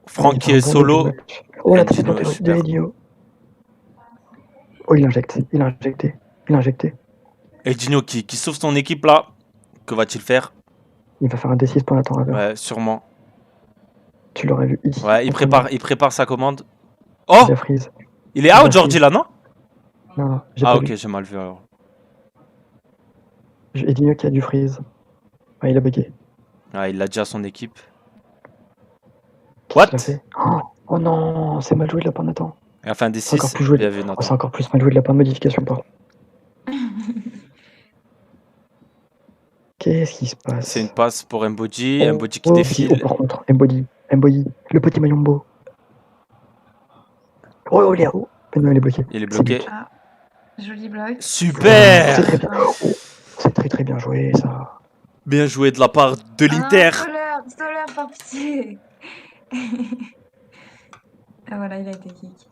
Franck qui est solo. Oh, la Edino tête est de super. Edino. Oh, il injecte. Il a injecté. Et Dino qui sauve son équipe là. Que va-t-il faire? Il va faire un D6 pour Nathan Raver. Ouais, sûrement. Tu l'aurais vu ici. Ouais, il prépare sa commande. Oh! Il a freeze. Il est out, Georgie là, non? Non, j'ai Ah, pas ok, vu. j'ai mal vu alors. Edino qui a du freeze. Ouais, il a bugué. Ah, il l'a dit à son équipe. Qu'est-ce What? qu'il a fait? Oh non, c'est mal joué de la part de Nathan. Il a fait un C'est encore D6. plus joué. Bien vu, Oh, Nathan. c'est encore plus mal joué de la part de modification, pardon. Qu'est-ce qui se passe? C'est une passe pour Mboji. Mboji qui Oh, défile. par contre, Mbodi, le petit Mayombo. Oh, il est haut. Mais non, il est bloqué. Il est bloqué. Ah, joli bloc. Super! C'est très bien. C'est très bien joué, ça. Bien joué de la part de l'Inter. Ah, Stoller, par pitié. Ah voilà, il a été kick.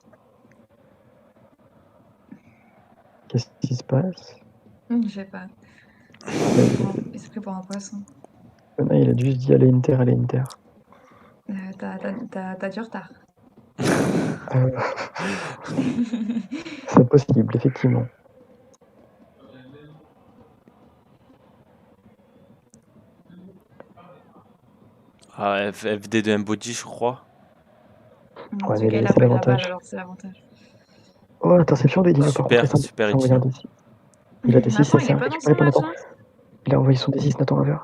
Qu'est-ce qui se passe? Je sais pas. Il s'est pris pour un poisson. Non, il a juste dit allez Inter. T'as du retard. C'est possible, effectivement. Ah, FD de Mboji, je crois. En Ouais, tout mais cas, il c'est a pas eu la balle, l'avantage. alors c'est l'avantage. Oh, l'interception d'Edino, par Super, contre. super, Il a Edino. D6. Il a D6, Nathan, c'est il ça. est pas dans son Récupéré par match, Nathan. hein. Il a envoyé son D6, Nathan Raver.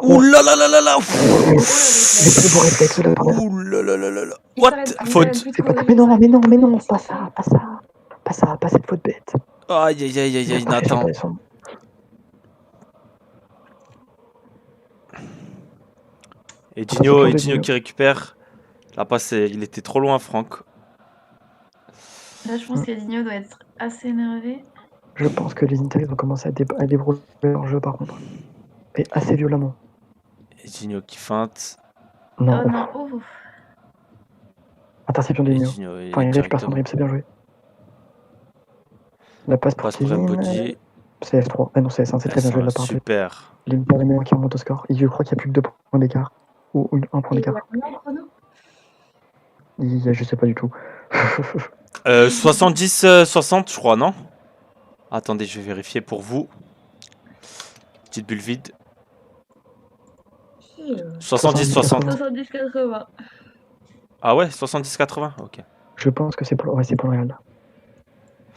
Ouh là là là là là! Les plus beaux réflexes de la part de Nathan. Ouh là là là là là! Il What? s'arrête Faute! plus de C'est pas courir, mais non, il s'arrête mais non, plus de courir. pas ça, pas cette faute bête. Aïe aïe aïe aïe Il a aïe, pas fait Nathan. sauter son- Et Gino Attention, qui récupère. La passe, il était trop loin, Franck. Là, je pense qu'Edinho doit être assez énervé. Je pense que les Inter vont commencer à débrouiller leur jeu par contre. Et assez violemment. Et Gino qui feinte. Non, Oh non, oh. interception Et d'Edinho. Gino, Enfin, il récupère son dribble, c'est bien joué. La passe pour passe pour Kevin. Mboji. C'est F3. Ah non, c'est S1, c'est très bien joué de la part de Super. l'Inter de Milan qui remonte au score. Et je crois qu'il n'y a plus que 2 points d'écart. Ou un point Et il y d'écart. a combien de chrono? Je sais pas du tout. 70-60, je crois, non? Attendez, je vais vérifier pour vous. Petite bulle vide. 70-60. 70-80. Ah ouais, 70-80? Ok. Je pense que c'est pour le Real.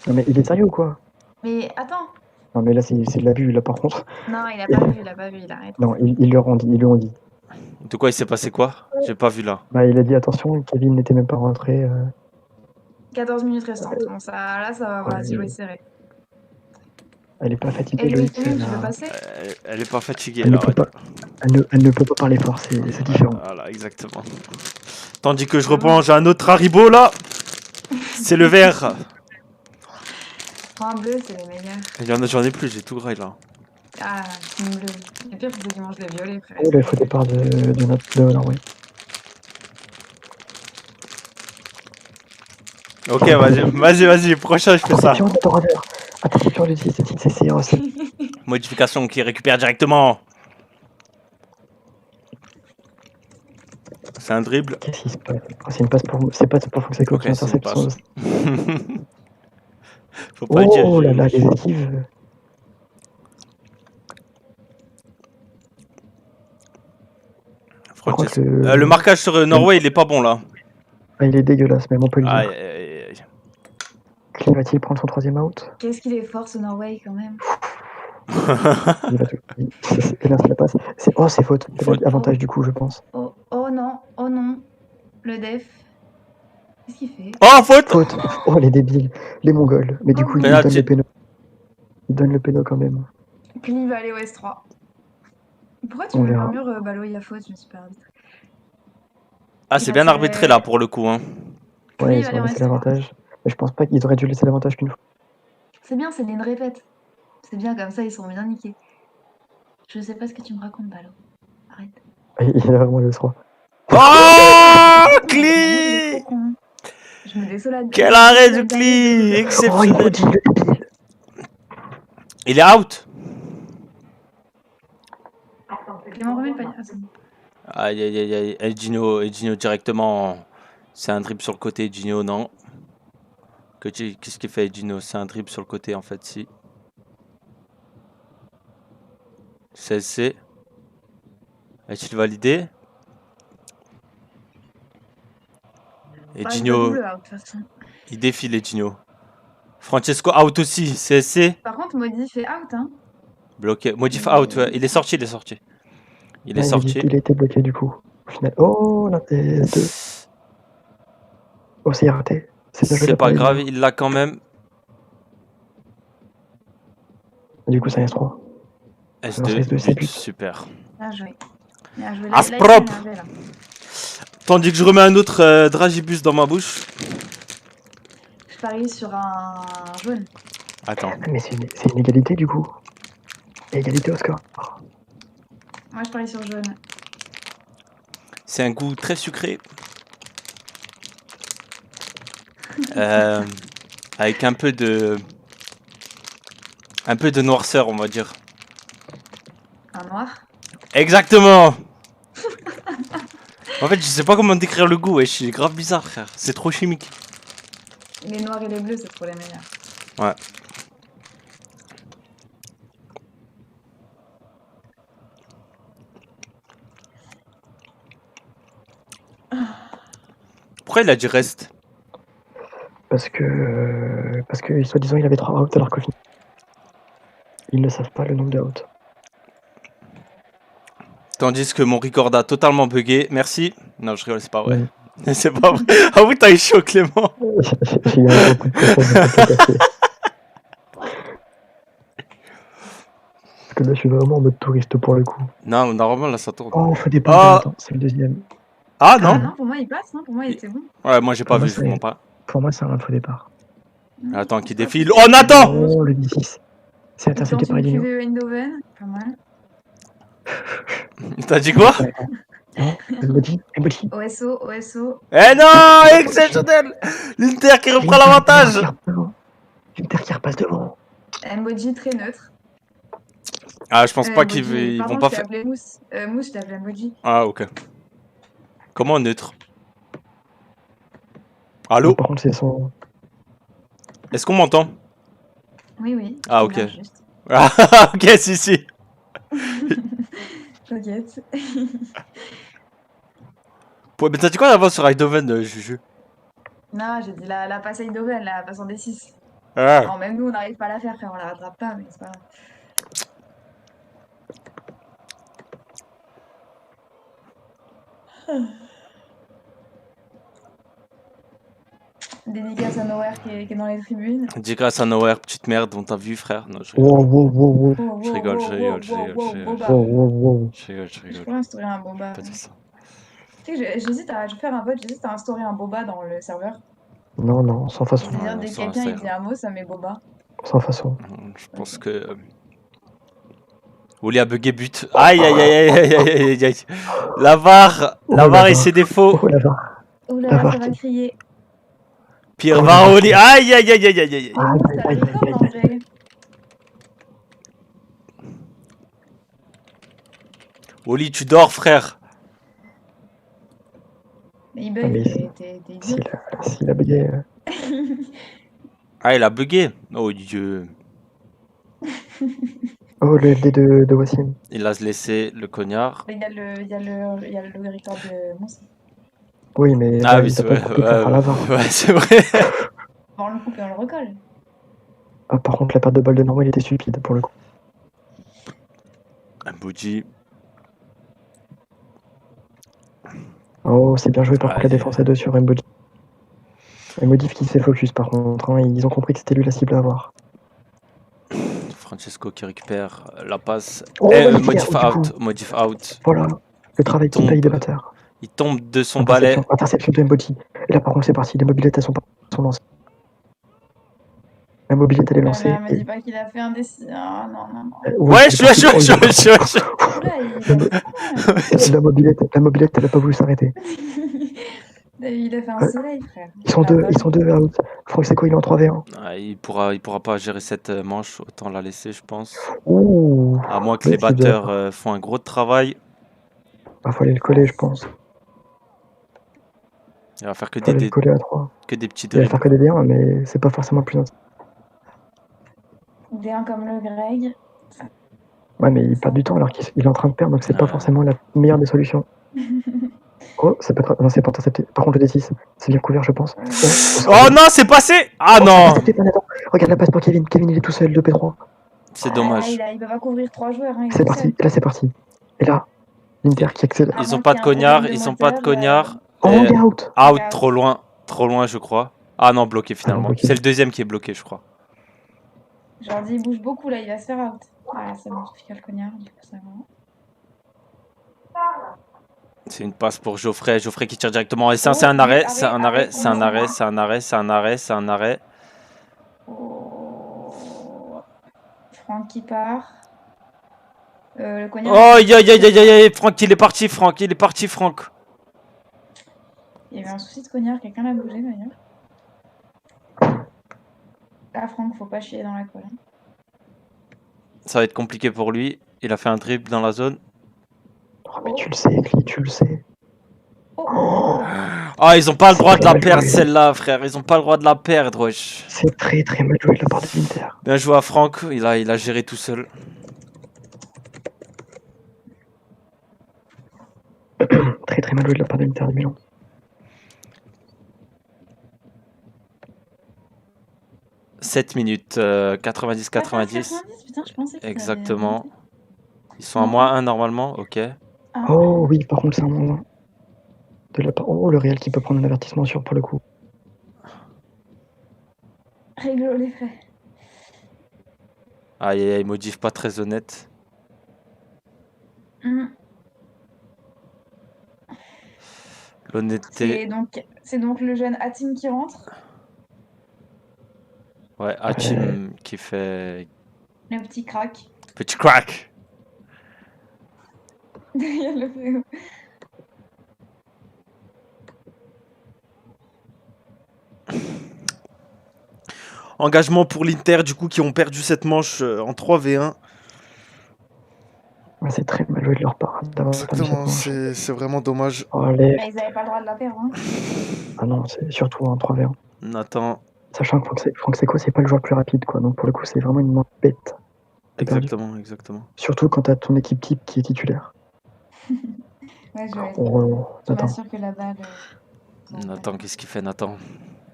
Non mais il est sérieux ou quoi? Mais attends. Non mais là c'est de l'abus là par contre. Non, il a pas vu, il arrête. Non, ils lui ont dit. De quoi il s'est passé quoi? J'ai pas vu là. Bah il a dit attention, Kevin n'était même pas rentré. 14 minutes restantes. Bon, ça, là, ça va, voilà, Ouais, c'est joué serré. Elle est pas fatiguée, Et Loïc. Louis, tu veux passer? Elle est pas fatiguée Elle là. ne peut pas parler fort, c'est différent. Voilà, exactement. Tandis que je reprends, j'ai un autre Haribo là. C'est le vert. Prends un bleu, c'est les meilleurs. J'en ai plus, j'ai tout gras là. Ah, team bleu. Le pire, c'est ceux qui mangent les violets, frère. Oh là, il faut départ de Norway. Ok, vas-y, prochain, je fais ça. Attention, Lucie, c'est Modification qui récupère directement. C'est un dribble. Qu'est-ce qui se passe? C'est une passe pour Fonseca. Ok, c'est une passe. Faut pas Oh le dire. là là, les esquives. Par contre, Le marquage sur Norway, il est pas bon là. il est dégueulasse, même on peut le dire. Aïe, aïe, aïe. Clean va-t-il prendre son 3ème out? Qu'est-ce qu'il est fort, ce Norway, quand même. Il va tout. Et là, c'est la passe. C'est faute. Faute. Avantage du coup, je pense. Oh non, oh non. Le def. Qu'est-ce qu'il fait? Oh, faute! Faute. Oh, les débiles. Les Mongols. Mais du Oh, coup, ils Penalty. donnent le péno. Ils donnent le péno quand même. Clean va aller au S3. Pourquoi tu On me verra. murmures Ballot, il y a faute, je me suis pas arbitre. Ah, Il c'est bien restait- arbitré là pour le coup. Hein. Ouais, Clean ils va ont aller au laissé S3. l'avantage. Mais je pense pas qu'ils auraient dû laisser l'avantage qu'une fois. C'est bien, c'est une répète. C'est bien, comme ça, ils sont bien niqués. Je sais pas ce que tu me racontes, Ballot. Arrête. Il a vraiment le 3. Oh, Moi, il est Cli! trop con. Je me désolade. Quel arrêt de Cli! Oh, il Exceptionnel. maudit le débile. Il est out. Clément, remets le panier. Ah, c'est bon. Aïe aïe aïe aïe. Et Gino directement. C'est un dribble sur le côté. Gino, non. Qu'est-ce qu'il fait, Gino? C'est un dribble sur le côté en fait, si. CSC. Est-il validé? Et Bah, Gino, double out, de toute façon. il défile les Gino. Francesco out aussi, CSC. Par contre, Maudit fait out, hein. Bloqué. Modif out, ouais. Il est sorti, il est sorti. Il est Ah, sorti. il a été bloqué du coup. Au final. Oh, la tête. Oh, c'est raté. C'est bien joué de C'est la pas part des grave, Lions. il l'a quand même. Du coup, c'est un S3. S2, Alors, c'est S2, c'est but, but. super. Bien joué. Bien joué. Ah, Là, c'est il est propre. énervé, là. Tandis que je remets un autre dragibus dans ma bouche. Je parie sur un jaune. Attends. Ah, mais c'est une égalité du coup. Égalité au score. Moi, je parie sur jaune. C'est un goût très sucré. Euh, avec un peu de noirceur, on va dire. Un noir. Exactement. En fait, je sais pas comment décrire le goût, wesh, c'est grave bizarre, frère. C'est trop chimique. Les noirs et les bleus, c'est pour les meilleurs. Ouais. Pourquoi il a dit reste? Parce que soi-disant il avait 3 outs alors qu'au final ils ne savent pas le nombre de outs. Tandis que mon record a totalement bugué. Merci. Non, je rigole, c'est pas vrai. Ouais. C'est pas vrai. Ah oui, t'as eu chaud, Clément. J'ai eu un gros coup de pression de mon café. Parce que là je suis vraiment en mode touriste pour le coup. Non, normalement, là, ça tourne. Oh, on fait des passes Ah. en même temps, c'est le deuxième. Ah Ah non. non, pour moi, il passe. Non, pour moi, il était bon. Ouais, moi, j'ai pas Ah, vu, bah, je vous mens pas. Pour moi c'est un faux départ. Attends, qui défile. Oh, Nathan. Oh, le 10-6. C'est intercepté par Une Edino. QV Eindhoven. Pas mal. T'as dit quoi? Emoji. OSO, OSO. Eh non, exceptionnel. L'Inter qui reprend l'avantage. L'Inter qui repasse devant. Emoji très neutre. Ah, je pense pas Emoji. qu'ils vont Pardon, pas je t'ai faire. appelé Mousse. Mousse, je t'ai appelé Emoji. Ah, ok. Comment neutre? Allô? Par contre c'est son... Est-ce qu'on m'entend? Oui, oui. Ah, c'est ok. bien, juste. Ah, ok, si. T'inquiète. Mais t'as dit quoi avant sur Eindhoven, Juju? Non, j'ai dit la passe Eindhoven, la passe en D6. Ah. Non, même nous, on n'arrive pas à la faire, frère. On la rattrape pas, mais c'est pas grave. Dédicace à Nowhere qui est dans les tribunes. Dis grâce à Nowhere, petite merde, on t'a vu, frère. Non, je Wow. Je rigole, je rigole, je rigole, je rigole. Wow. Je rigole, je Je rigole. pourrais instaurer un boba. Pas dire ça. Tu sais que j'hésite à faire un vote, j'hésite à instaurer un boba dans le serveur. Non, sans façon. C'est-à-dire, dès que ça, quelqu'un ça il dit un mot, ça met boba. Sans façon. Je pense que. Oli a bugué but. Aïe aïe aïe aïe aïe aïe aïe. La VAR et ses défauts. Oh la VAR. Oh là La là, VAR ça va qui- crier. Pire Oh, VAR, la Oli. Aïe aïe aïe aïe aïe aïe. Mais Mousse, t'as le record en vrai. Oli, tu dors, frère. Mais il Ah, bug, mais t'es idiot. S'il a bugué. Ah, il a bugué. Oh Dieu. Oh, le LD de Wassim. Il a laissé le cognard. Il y a le record de Mousse. Oui, mais Ah là, oui, il c'est t'a pas vrai. coupé pour faire la VAR. Ouais, c'est vrai. Bon, on le coupe et on le recolle. Ah, par contre, la perte de balle de Normand, il était stupide pour le coup. Un bougie. Oh, c'est bien joué par contre la Allez. défense à 2 sur Modif. Et Modif qui s'est focus par contre, hein, ils ont compris que c'était lui la cible à avoir. Francesco qui récupère la passe. Oh, Eh, magnifique, modif du coup. out, modif out. Voilà, le travail qui paye des tombe. batteurs. Il tombe de son balai. Interception de Mboti. Et là par contre c'est parti, les mobilettes elles sont lancées. La mobilette elle est lancée. Là, me dis pas qu'il a fait un décis. Ah non, non, non. Ouais, je suis. Oula, il La mobilette elle a pas voulu s'arrêter. il a fait un soleil, frère. Ils sont deux out. Franck il est en 3v1. Ah, il pourra pas gérer cette manche, autant la laisser, je pense. Ouh. À moins que Ouais, les c'est bien. batteurs font un gros travail. Bah, faut aller le coller, je pense. Il va faire que Faut aller des le coller à 3. petits Il va dribbles. faire que des D1, mais c'est pas forcément plus intéressant. D1 comme le Greg. Ouais, mais il perd du temps alors qu'il est en train de perdre, donc c'est pas Ouais. forcément la meilleure des solutions. Oh, ça peut être... Non, c'est pas intercepté. Par contre, le D6, c'est bien couvert, je pense. Oh non, c'est passé! Ah non! Intercepté, pas Nathan. Regarde la passe pour Kevin. Kevin, il est tout seul, 2P3. C'est dommage. Il peut pas couvrir 3 joueurs. Hein, C'est parti. Et là, c'est parti. Et là, l'Inter qui accède. Ils ont pas de cognard, ils ont pas de cognard. Oh, il est out. Out, trop loin, je crois. Ah non, bloqué finalement. bloqué. C'est le deuxième qui est bloqué, je crois. Je leur dis, il bouge beaucoup là, il va se faire out. Ah, c'est bon, je le cognard, du coup, ça va. C'est une passe pour Geoffrey. Geoffrey qui tire directement. Et ça, c'est un arrêt, c'est un arrêt, c'est un arrêt, c'est un arrêt, c'est un arrêt, c'est un arrêt. Oh. Franck qui part. Le cognard. Oh, aïe, aïe, aïe, aïe, aïe, Franck, il est parti, Franck. Il y avait un souci de cognard, quelqu'un l'a bougé d'ailleurs. Là, Franck, faut pas chier dans la colle. Ça va être compliqué pour lui. Il a fait un dribble dans la zone. Oh, mais tu le sais, Cli, tu le sais. Oh. Ah, ils ont pas le droit de la perdre celle-là, frère. Ils ont pas le droit de la perdre, wesh. C'est très très mal joué de la part de l'Inter. Bien joué à Franck. Il a géré tout seul. Très très mal joué de la part de l'Inter de Milan. « 7 minutes, 90-90. Putain, je pensais que Exactement. Ils sont à -1 normalement, ok. Oh oui, par contre c'est un -1. De la part... Oh, le Real qui peut prendre un avertissement sûr pour le coup. Réglo les frais. Aïe, aïe, aïe, modif pas très honnête. L'honnêteté. C'est donc le jeune Hatim qui rentre. Ouais, Hatim qui fait... Le petit crack. Petit crack. Derrière le fléau. Engagement pour l'Inter, du coup, qui ont perdu cette manche en 3v1. Ouais, c'est très mal joué de leur part. Exactement, c'est vraiment dommage. Oh, Ils n'avaient pas le droit de la perdre. Hein. Ah non, c'est surtout un 3v1. Nathan. Sachant que Franck Seco, c'est pas le joueur le plus rapide, quoi. Donc pour le coup, c'est vraiment une main bête. Exactement. Surtout quand t'as ton équipe type qui est titulaire. Ouais, je m'assure que la balle... Nathan, qu'est-ce qu'il fait, Nathan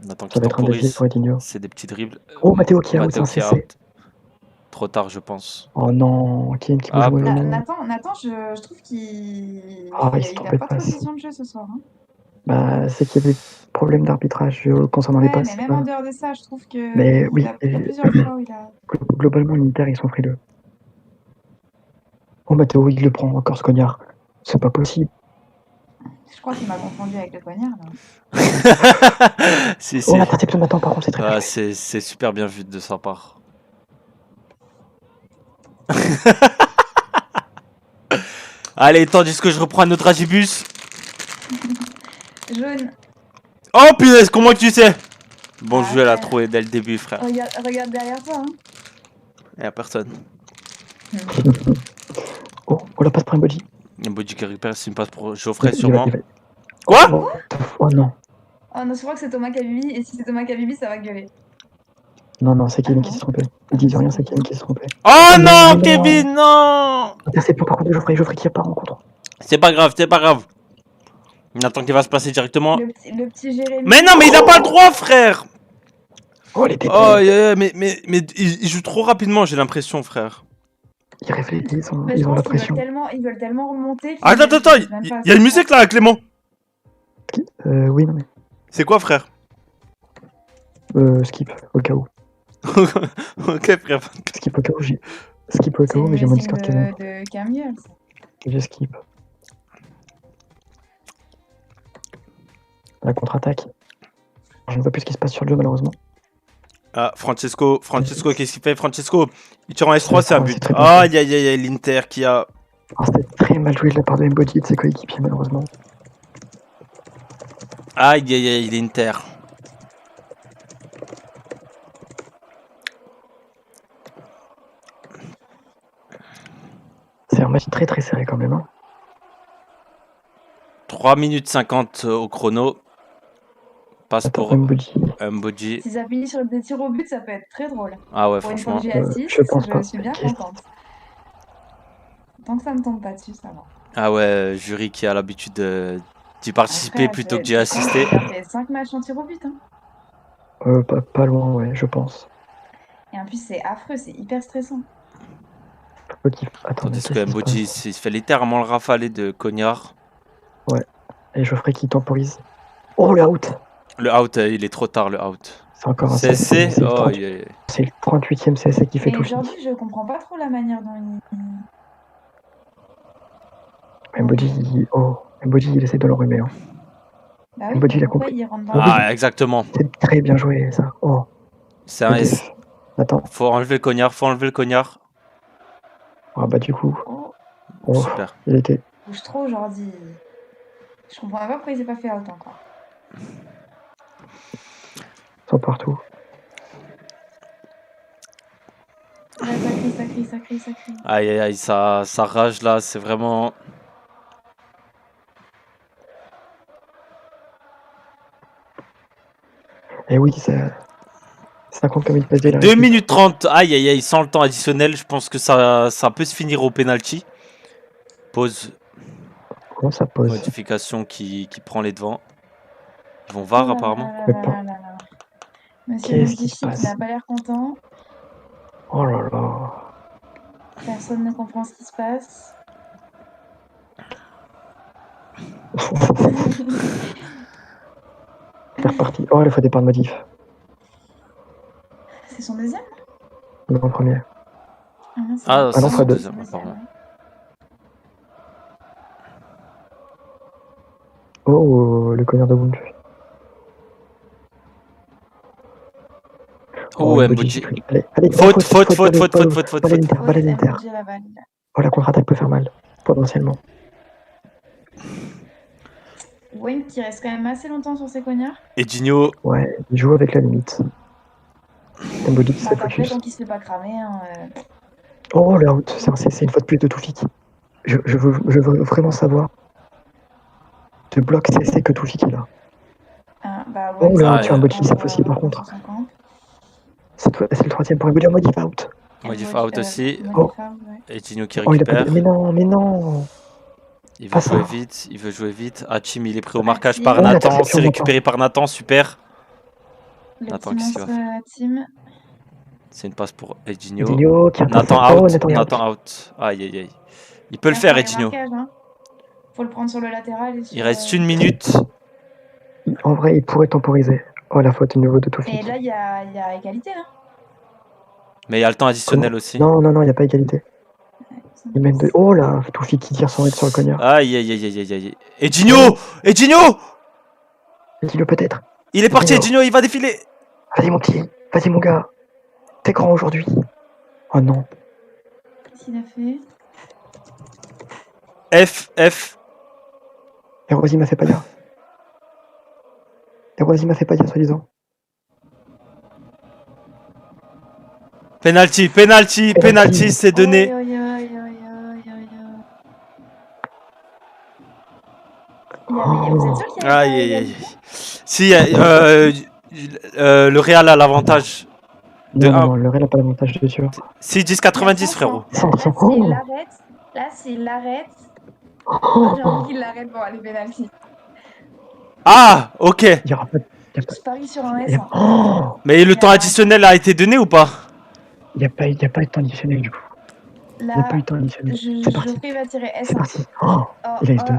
qui ça va être un défi pour Edinho. C'est des petits dribbles. Oh, Matteo qui a out. Trop tard, je pense. Oh non, Kane qui bouge mollement. Nathan, je trouve qu'il il a pas trop de vision de jeu ce soir. Hein. Bah, c'est qu'il y a des problèmes d'arbitrage concernant les passes. Mais même en dehors de ça, je trouve que mais oui, il a plusieurs fois où il a... Globalement, l'Inter, ils sont frileux. Oh, Matteo, il le prend encore ce cognard. C'est pas possible. Je crois qu'il m'a confondu avec le poignard. Là. si. Oh, l'interception de Nathan, par contre, c'est très bien. C'est super bien vu de sa part. Allez, tandis que je reprends notre agibus. Jaune. Oh punaise, comment tu sais? Bon jeu, elle a trouvé dès le début, frère. Regarde derrière toi. Hein. Y'a personne. Oh, on la passe pour un body. Un body qui récupère, c'est une passe pour Geoffrey, sûrement. Quoi? Oh non. Oh non, je crois que c'est Thomas Kabibi, et si c'est Thomas Kabibi, ça va gueuler. Non, c'est Kevin qui s'est trompé. Ils disent rien, c'est Kevin qui s'est trompé. Oh non, Kevin, non! Interception par contre de Geoffrey qui part en contre. C'est pas grave. Nathan qui va se passer directement. Le petit Jérémy. Mais non, mais il a pas le droit, frère! Oh, les pétés. Oh, mais il joue trop rapidement, j'ai l'impression, frère. Ils réfléchissent, ils ont la pression. Ils veulent tellement remonter. Attends, il y a une musique là, Clément. Oui, non, mais. C'est quoi, frère? Skip, au cas où. Ok, frère. Skip au cas où, Skip au cas où, mais j'ai C'est mon le Discord qui est signe bon. de Camille, ça. Je skip. La contre-attaque. Je ne vois plus ce qui se passe sur le jeu, malheureusement. Ah, Francesco, qu'est-ce qu'il fait? Francesco, il tire en S3, c'est un C'est but. très bien Aïe, aïe, aïe, aïe, l'Inter qui a. Ah, c'était très mal joué de la part de Mbodi et de ses coéquipiers, malheureusement. Aïe, aïe, aïe, l'Inter. C'est un match très très serré quand même. Hein. 3 minutes 50 au chrono. Passe Attends, pour Mbodi. Mbodji. Si ça finit sur des tirs au but, ça peut être très drôle. Ah ouais, Pour une fois que franchement. j'ai assist, je pense pas. je suis bien contente. Tant que ça me tombe pas dessus, ça va. Ah ouais, jury qui a l'habitude d'y participer Après, plutôt que d'y assister. Il a fait 5 matchs en tir au but. Hein. Pas loin, ouais, je pense. Et en plus, c'est affreux, c'est hyper stressant. Attends, mais Tandis qu'est-ce que qui se Mbodji passe il se fait littéralement le rafalé de Cognard. Ouais. Et Geoffrey qui temporise. Oh, le out. Le out, il est trop tard, le out. C'est encore un CSC. C'est le Oh, 38e CSC qui fait Mais tout. aujourd'hui, je comprends pas trop la manière dont Mbodi, il essaie de l'enrhumer. Hein. Bah oui, Mbodi, il a pourquoi compris. il rentre dans Ah, exactement. C'est très bien joué, ça. Oh. C'est un S. Attends. Faut enlever le cognard, Ah bah du coup. Oh, Oh, super. il était. bouge trop aujourd'hui. Je comprends pas pourquoi il s'est pas fait out encore. Ils sont partout. Là, ça crie. Aïe, aïe, aïe, ça rage là, c'est vraiment. Et oui, ça compte comme une passe D. 2 minutes 30. Aïe, aïe, aïe, sans le temps additionnel, je pense que ça peut se finir au penalty. Pause. Comment ça pose? Modification qui prend les devants. Ils vont VAR apparemment. Monsieur Modifique, il n'a pas l'air content. Oh là là. Personne ne comprend ce qui se passe. C'est reparti. Oh, il faut départ de modif. C'est son deuxième? Non, le premier. Ah, non, c'est pas deux. deuxième apparemment. Oh, le cognard de Wundt. Oh, Mbodji. Allez, Faute. Pas l'Inter. Oh, la contre-attaque peut faire mal, potentiellement. Wayne qui reste quand même assez longtemps sur ses cognards. Et Gino. Ouais, il joue avec la limite. Mbodji qui se fait focus. Tant qu'il se fait pas cramer. Hein, Oh, le out, c'est une faute plus de Toufik. Je veux vraiment savoir. De bloc CC que Toufik il a. Bah, ouais, oh, le out sur Mbodji, cette fois-ci par contre. C'est le troisième pour Mbodji, modif out. Modif out aussi. Et Gino qui Oh, récupère. Mais non. Il veut jouer vite. Hachim, il est pris au marquage par Nathan. C'est récupéré par Nathan, super. Nathan, qu'est-ce qu'il va faire? C'est une passe pour Edinho. Nathan out. Aïe. Il peut le faire, Edinho. Faut le prendre sur le latéral. Il reste 1 minute. En vrai, il pourrait temporiser. Oh, la faute au niveau de Toufik. Et là, il y a égalité, là. Mais il y a le temps additionnel aussi. Non, il n'y a pas égalité. Il mène de... Oh là, Toufik qui tire sans être sur le cognard. Aïe. Edinho peut-être. Il est parti, Edinho, il va défiler. Vas-y, mon petit. Vas-y, mon gars. T'es grand aujourd'hui. Oh non. Qu'est-ce qu'il a fait? F. Et Rosie m'a fait pas dire. Soi-disant. Penalty, c'est donné. Vous êtes sûr qu'il y a Aïe. Si, le Real a l'avantage. Non, le Real n'a pas l'avantage de sûr. Si, 10-90, frérot. Là, s'il l'arrête, j'ai envie qu'il l'arrête pour aller penalty. Ah, ok. Je parie sur un S. Mais le temps additionnel a été donné ou pas? Il n'y a pas eu de temps additionnel du coup. Il n'y a pas eu de temps additionnel. C'est parti. Geoffrey va tirer S. C'est parti. Il a S2.